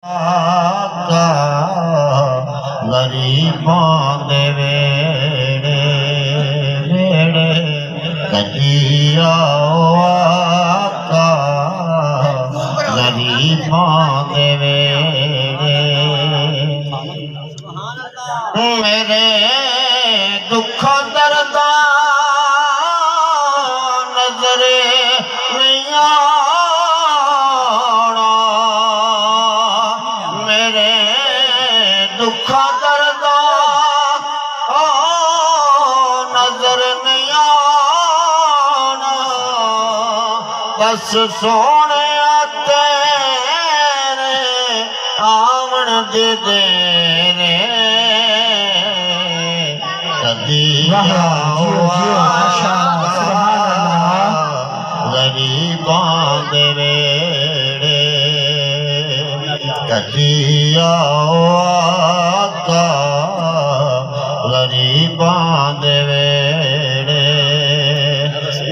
आका गरीबों दे वेड़े वेड़े कदी आओ आका गरीबों दे वेड़े मेरे दुख दर्द नजरे नहीं आना मेरे दुख दर्द नजर नहीं आना बस सोने तेरे आमन दे देने गरीबों दे वेड़े कदी आओ आका गरीबों दे वेड़े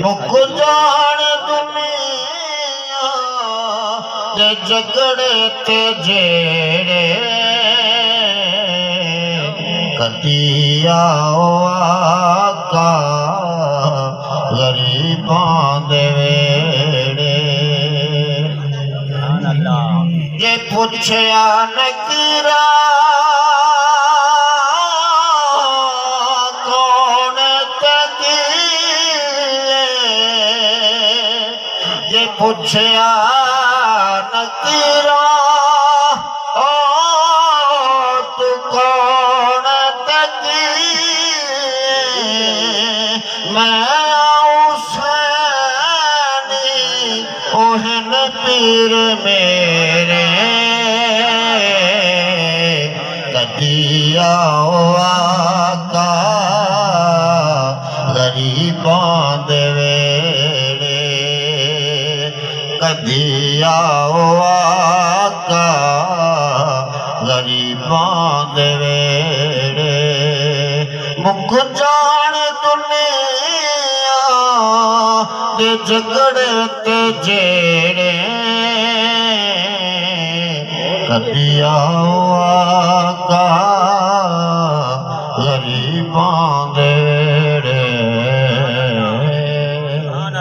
मुक जान दुनिया दे झगड़े ते जेड़े कदी आओ आका गरीबों दे वेड़े जे पुछया नकीरा कौन तकी जे पुछया नकीरा तू कौन तकी मैं ओहन पीर मेरे कदी आओ आका गरीबों दे वेड़े कदी आओ आका गरीबों दे वेड़े मुक जान दुनिया दे झगड़े ते जेड़े कदी आओ आका